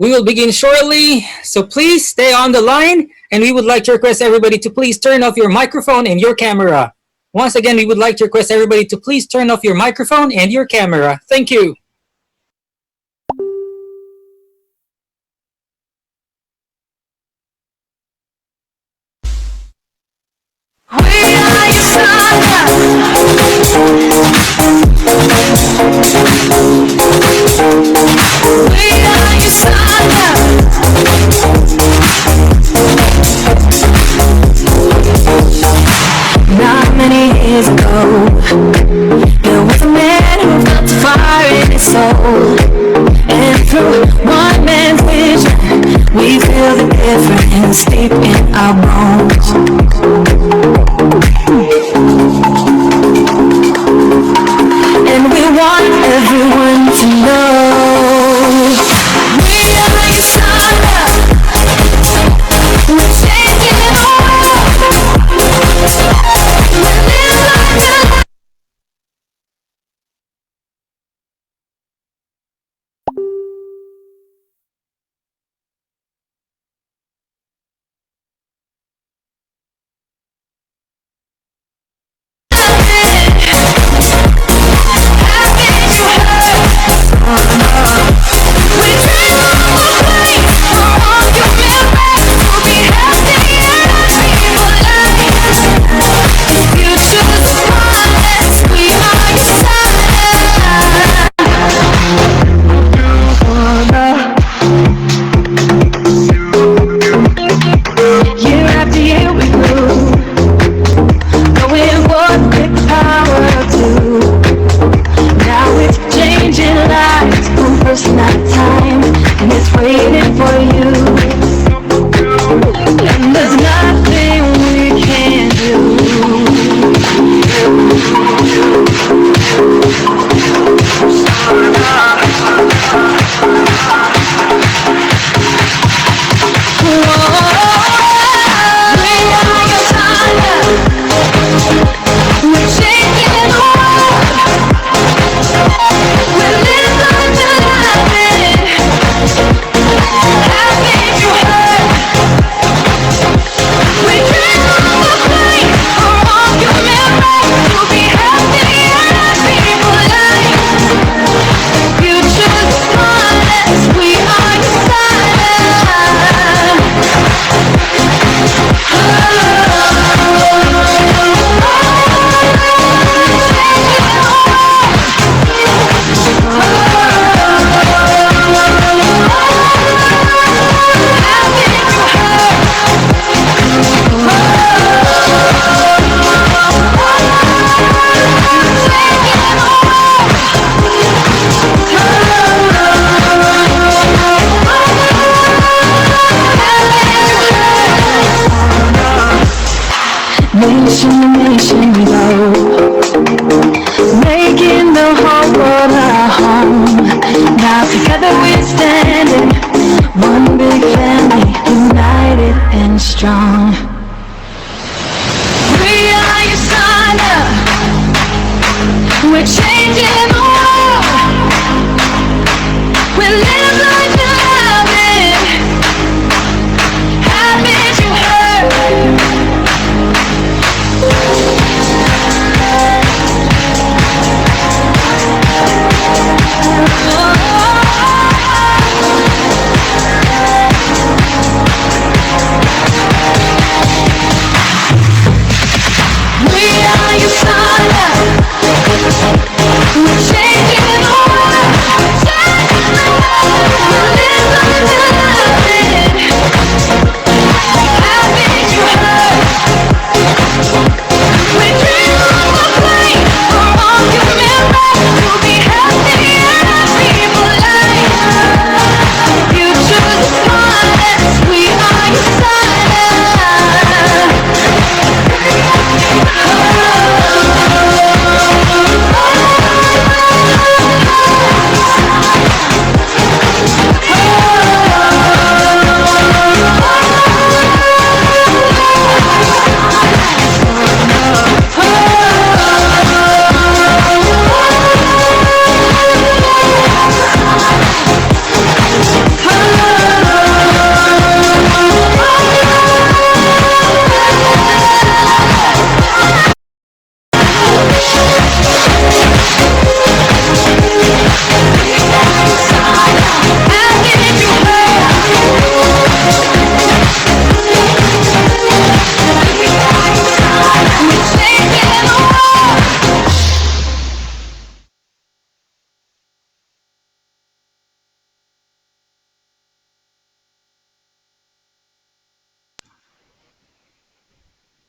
We will begin shortly, so please stay on the line, and we would like to request everybody to please turn off your microphone and your camera. Once again, we would like to request everybody to please turn off your microphone and your camera. Thank you. Not many years ago, there was a man who felt the fire in his soul. And through one man's vision, we feel the difference deep in our bones. And we want everyone to know we are your son. We're changing the world. We live like a nation we go, making the whole world our home. Now together we're standing, one big family, united and strong. We are your son, we're changing the world. We live like you love it. Haven't you heard?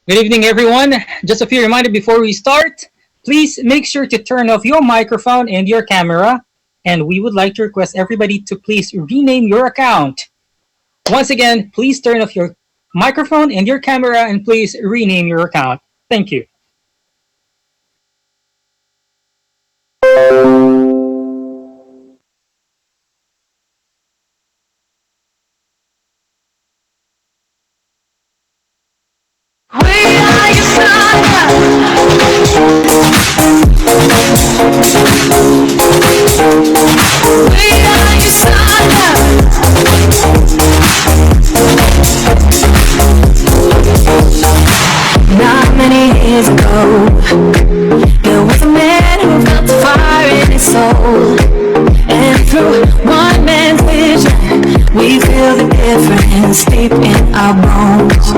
Good evening, everyone. Just a few reminders before we start. Please make sure to turn off your microphone and your camera. And we would like to request everybody to please rename your account. Once again, please turn off your microphone and your camera and please rename your account. Thank you. We are your thunder. We are your thunder. Not many years ago, there was a man who felt the fire in his soul. And through one man's vision, we feel the difference deep in our bones.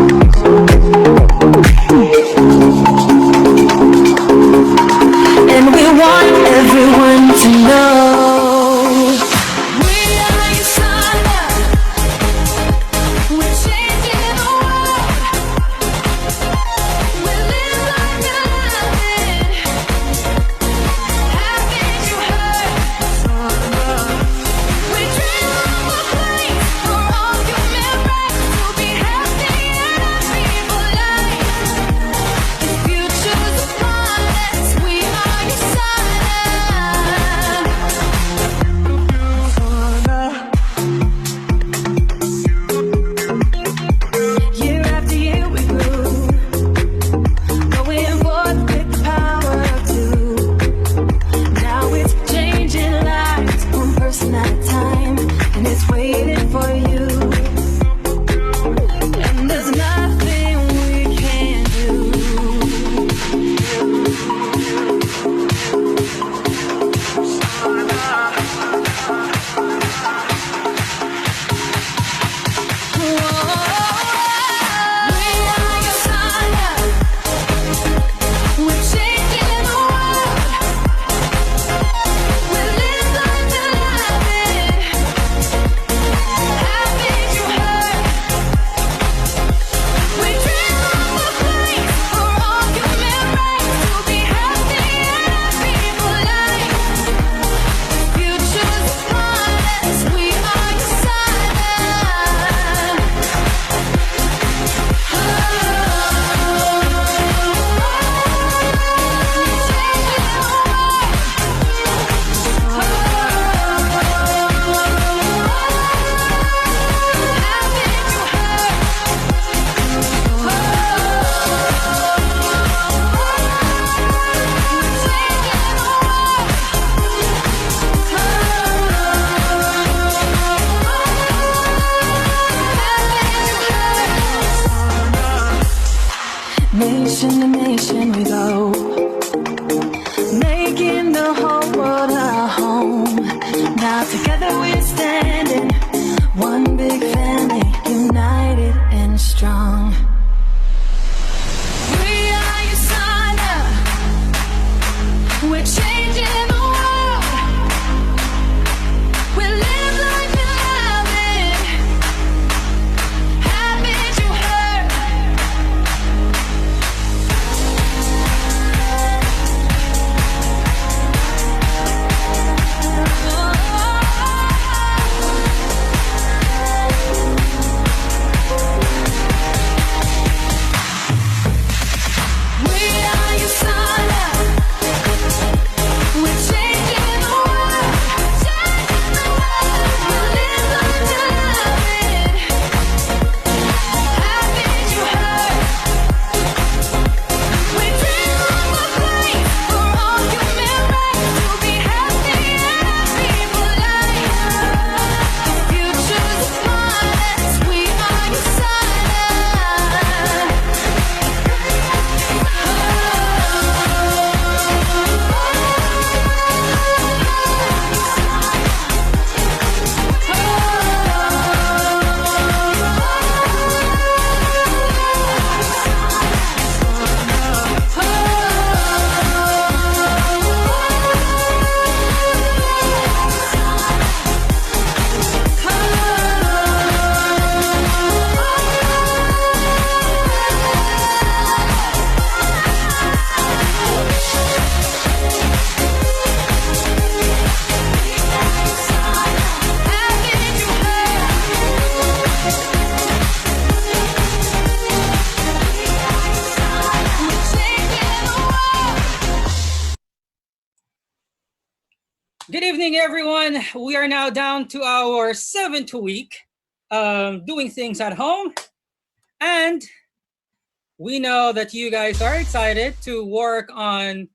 And we want everyone to know we are your thunder. We're changing the world. We live like we love it. Haven't you heard? We dream of a place for all human race to be happy and happy for life. The future's upon us. We are your thunder. Year after year we grew, going forth with the power of two. Now it's changing lives, one person at a time, and it's waiting for you. And there's nothing we can do. We are your thunder. We're changing the world. We live like we love it. Haven't you heard? We dream of a place for all human race to be happy and happy for life. Future's upon us. We are your Nation to nation we go, making the whole world our home. Now together we're standing, one big family, united and strong. We are your thunder. We're changing the world. We live like we love it. Haven't you heard? Good evening, everyone. We are now down to our 7th week doing things at home. And we know that you guys are excited to work on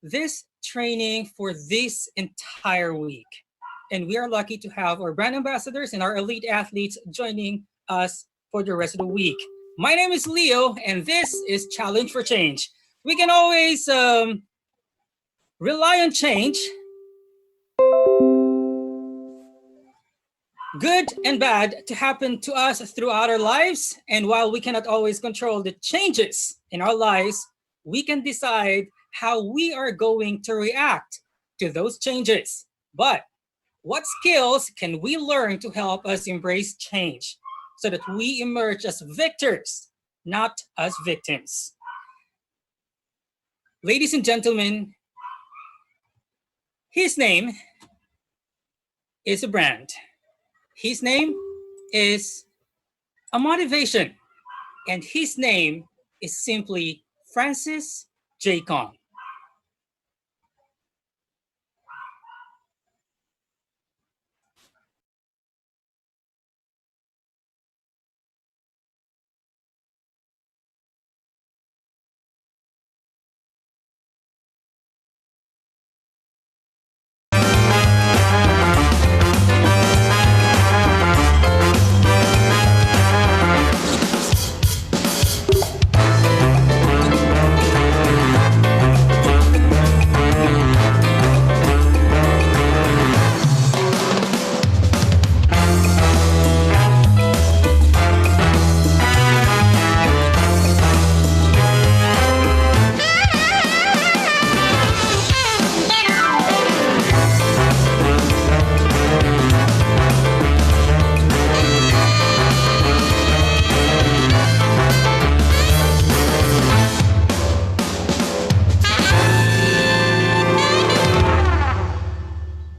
this training for this entire week. And we are lucky to have our brand ambassadors and our elite athletes joining us for the rest of the week. My name is Leo, and this is Challenge for Change. We can always rely on change, good and bad, to happen to us throughout our lives. And while we cannot always control the changes in our lives, we can decide how we are going to react to those changes. But what skills can we learn to help us embrace change so that we emerge as victors, not as victims? Ladies and gentlemen, his name is a brand. His name is a motivation, and his name is simply Francis J. Kong.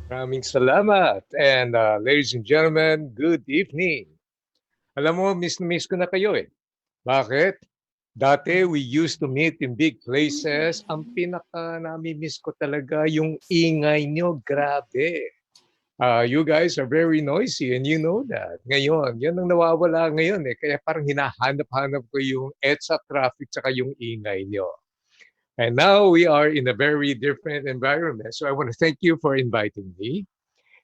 Maraming salamat. And ladies and gentlemen, good evening. Alam mo, miss na miss ko na kayo eh. Bakit? Dati, we used to meet in big places. Ang pinaka nami-miss ko talaga yung ingay nyo. Grabe. You guys are very noisy and you know that. Ngayon, yan ang nawawala ngayon eh. Kaya parang hinahanap-hanap ko yung EDSA traffic tsaka yung ingay nyo. And now we are in a very different environment. So I want to thank you for inviting me.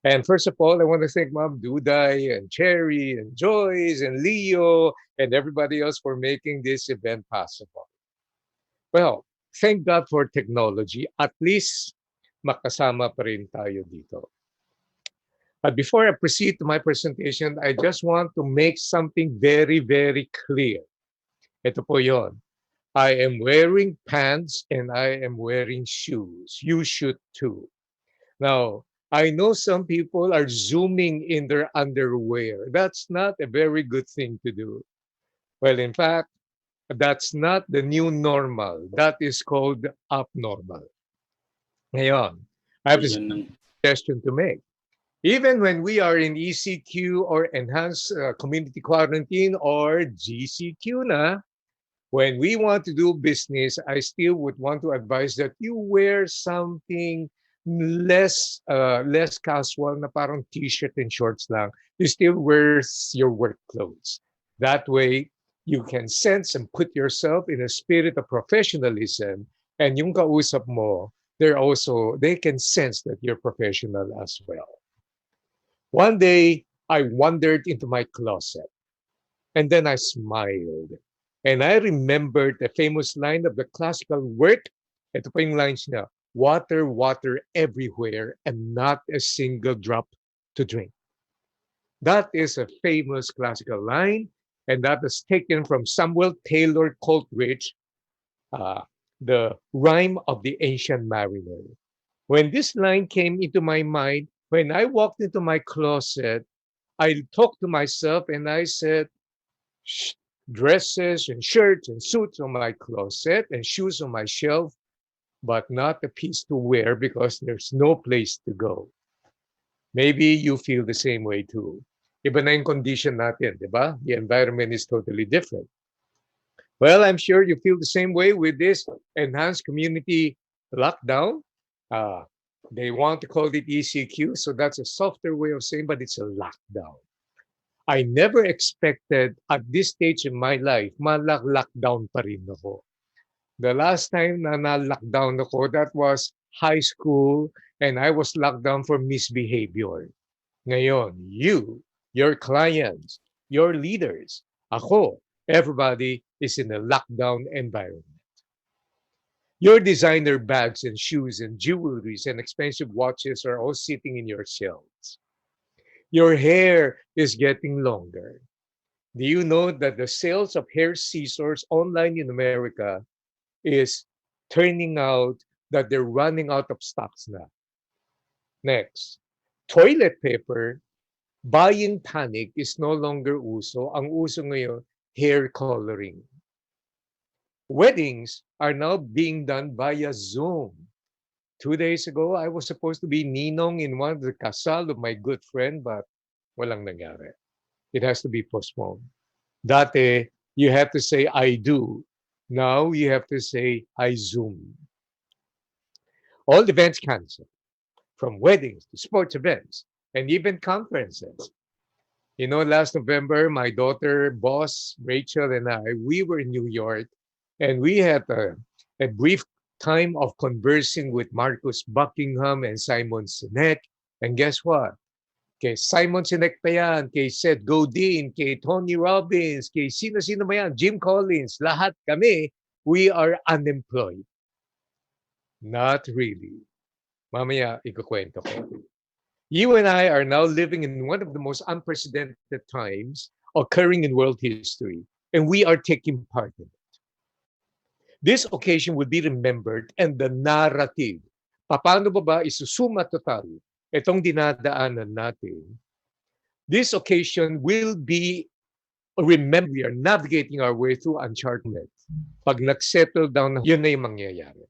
And first of all, I want to thank Mom Duday and Cherry and Joyce and Leo and everybody else for making this event possible. Well, thank God for technology. At least makasama pa rin tayo dito. But before I proceed to my presentation, I just want to make something very, very clear. Ito po yon. I am wearing pants and I am wearing shoes. You should too. Now, I know some people are zooming in their underwear. That's not a very good thing to do. Well, in fact, that's not the new normal. That is called abnormal. Ngayon, I have a suggestion to make. Even when we are in ECQ or enhanced community quarantine or GCQ na, when we want to do business, I still would want to advise that you wear something less casual na parang t-shirt and shorts lang. You still wear your work clothes. That way, you can sense and put yourself in a spirit of professionalism, and yung kausap mo, they can sense that you're professional as well. One day, I wandered into my closet, and then I smiled. And I remembered the famous line of the classical work. Ito pa yung lines niya, water, water everywhere, and not a single drop to drink. That is a famous classical line, and that is taken from Samuel Taylor Coleridge, the rhyme of the ancient mariner. When this line came into my mind, when I walked into my closet, I talked to myself and I said, dresses and shirts and suits on my closet and shoes on my shelf, but not a piece to wear because there's no place to go. Maybe you feel the same way too. Iba na yung condition natin, di ba? The environment is totally different. Well, I'm sure you feel the same way with this enhanced community lockdown. They want to call it ECQ, so that's a softer way of saying, but it's a lockdown. I never expected at this stage in my life, lockdown pa rin ako. The last time na na-lockdown ako, that was high school, and I was locked down for misbehavior. Ngayon, you, your clients, your leaders, ako, everybody is in a lockdown environment. Your designer bags and shoes and jewelries and expensive watches are all sitting in your shelves. Your hair is getting longer. Do you know that the sales of hair scissors online in America is turning out that they're running out of stocks na? Next, toilet paper, buying panic is no longer uso. Ang uso ngayon, hair coloring. Weddings are now being done via Zoom. 2 days ago, I was supposed to be ninong in one of the kasal of my good friend, but walang nangyari. It has to be postponed. Dati, you have to say, I do. Now, you have to say, I Zoom. All events canceled, from weddings to sports events, and even conferences. You know, last November, my daughter, boss, Rachel, and I, we were in New York, and we had a brief time of conversing with Marcus Buckingham and Simon Sinek. And guess what? Kay Simon Sinek pa yan, kay Seth Godin, kay Tony Robbins, kay sino-sino ba yan, Jim Collins, lahat kami, we are unemployed. Not really. Mamaya, ikukwento ko. You and I are now living in one of the most unprecedented times occurring in world history, and we are taking part in it. This occasion will be remembered, and the narrative, paano ba isusuma total itong dinadaanan natin, this occasion will be remembered. We are navigating our way through uncharted. Pag nag-settle down, yun na yung mangyayari.